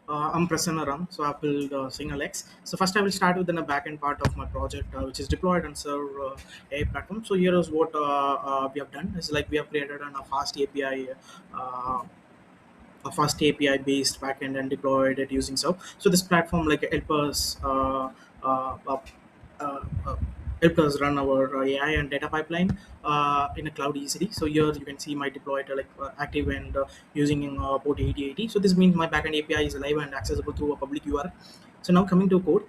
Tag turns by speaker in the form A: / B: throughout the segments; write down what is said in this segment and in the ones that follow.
A: I'm Prasanna Ram, so I build SignalX. So first, I will start with the backend part of my project, which is deployed and serve AI platform. So here is what we have done. It's like we have created a fast API, uh, a fast API based backend and deployed it using So this platform like help us uh, uh, uh, uh, help us run our AI and data pipeline in a cloud easily. So here you can see my deployed active and using port 8080. So this means my backend API is live and accessible through a public URL. So now coming to code,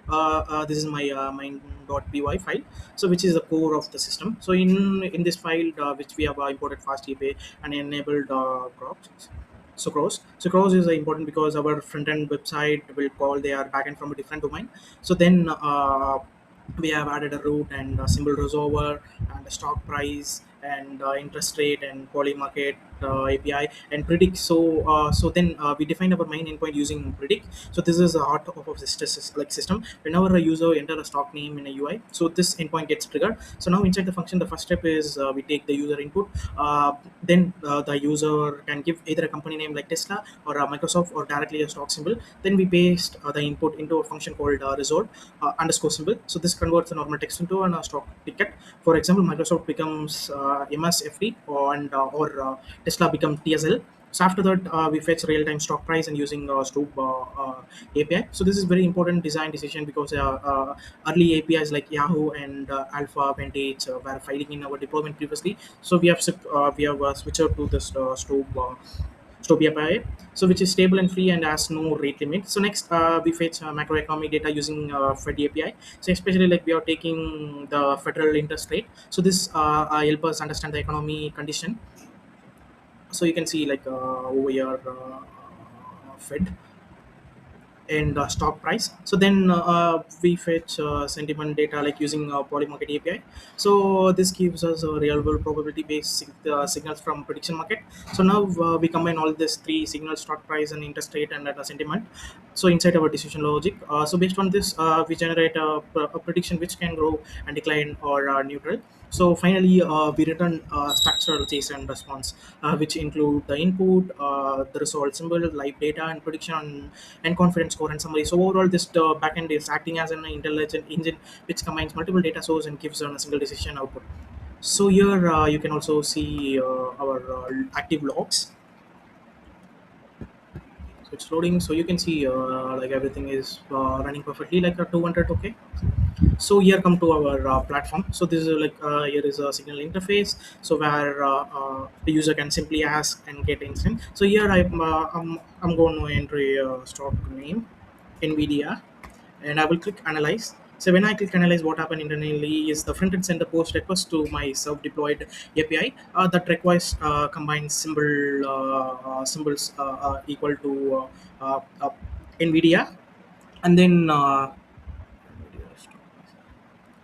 A: this is my main.py file, so which is the core of the system. So in this file, which we have imported fast API and enabled crops. So cross is important because our front end website will call their backend from a different domain. So then we have added a route and a symbol resolver and a stock price and interest rate and poly market API and predict. So then we define our main endpoint using predict. So this is the heart of our system. Whenever a user enter a stock name in a UI, so this endpoint gets triggered. So now inside the function, the first step is we take the user input. Then the user can give either a company name like Tesla or Microsoft or directly a stock symbol. Then we paste the input into a function called result underscore symbol. So this converts a normal text into a stock ticket. For example, Microsoft becomes MSFD or Tesla becomes TSL. So after that, we fetch real-time stock price and using Stoop API. So this is very important design decision because early APIs like Yahoo and Alpha Vantage were filing in our deployment previously. So we have switched out to this Stoop API, so which is stable and free and has no rate limit. So next, we fetch macroeconomic data using Fed API. So especially like we are taking the federal interest rate. So this help us understand the economy condition. So you can see like over here, Fed and stock price. So then we fetch sentiment data like using polymarket API. So this gives us a real world probability based signals from prediction market. So now we combine all these three signals: stock price and interest rate and sentiment. So inside our decision logic, so based on this, we generate a prediction which can grow and decline or neutral. So finally, we return structural JSON response, which include the input, the result symbol, live data, and prediction and confidence score and summary. So overall, this backend is acting as an intelligent engine which combines multiple data sources and gives a single decision output. So here you can also see our active logs. So it's loading. So you can see like everything is running perfectly like a 200. Okay. So here come to our platform. So this is like here is a signal interface, so where the user can simply ask and get instant. So here I'm going to enter a stock name, Nvidia, and I will click analyze. So when I click analyze, what happened internally is the front end send a post request to my self deployed API that requires combines symbols equal to Nvidia, and then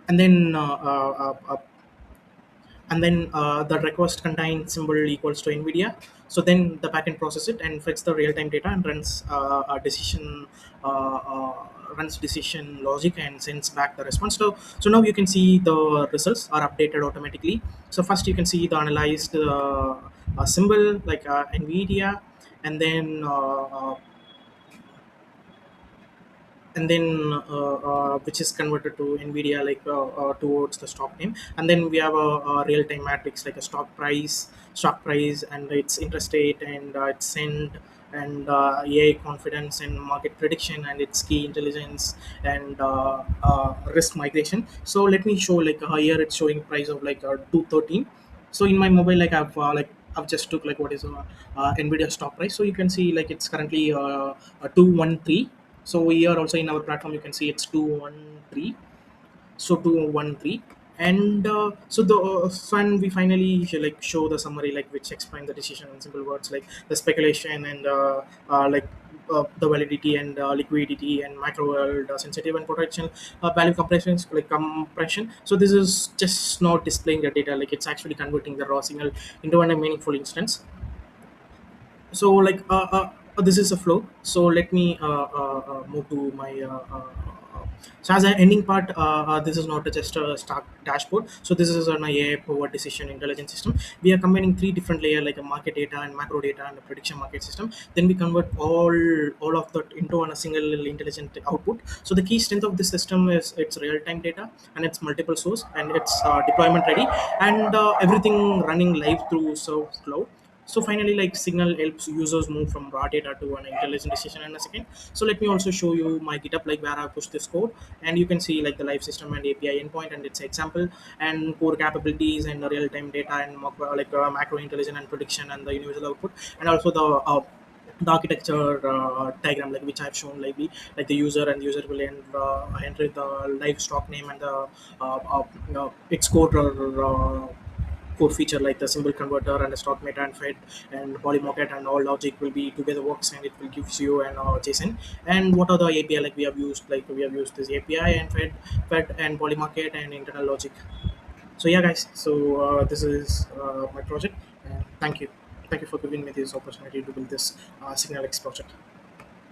A: and then the request contains symbol equals to NVIDIA. So then the backend process it and fetch the real-time data and runs a decision runs decision logic and sends back the response. So now you can see the results are updated automatically. So first you can see the analyzed symbol like NVIDIA, and then which is converted to nvidia like towards the stock name, and then we have a real-time matrix like a stock price and its interest rate and its send and AI confidence and market prediction and its key intelligence and risk migration. So let me show like here it's showing price of like 213. So in my mobile like I've just took like what is nvidia stock price. So you can see like it's currently 213. So here also in our platform you can see it's 213. So 213. And so and we finally like show the summary like which explain the decision in simple words like the speculation and like the validity and liquidity and macro world sensitive and potential value compressions like compression. So this is just not displaying the data, like it's actually converting the raw signal into a meaningful instance. So this is a flow. So let me move to my So as an ending part, this is not just a stock dashboard. So this is an AI powered decision intelligence system. We are combining three different layers like a market data and macro data and a prediction market system. Then we convert all of that into a single intelligent output. So the key strength of this system is its real time data and its multiple source and its deployment ready, and everything running live through Serve Cloud. So finally, like Signal helps users move from raw data to an intelligent decision in a second. So let me also show you my GitHub, like where I push this code, and you can see like the live system and API endpoint and its example and core capabilities and the real-time data and macro intelligence and prediction and the universal output, and also the architecture diagram like which I've shown, like the user and the user will enter the live stock name and the its code core feature like the symbol converter and the stock meta and fed and polymarket and all logic will be together works, and it will gives you an JSON. And what are the API like we have used this API and fed and polymarket and internal logic. So yeah guys, so this is my project, and thank you for giving me this opportunity to build this SignalX project.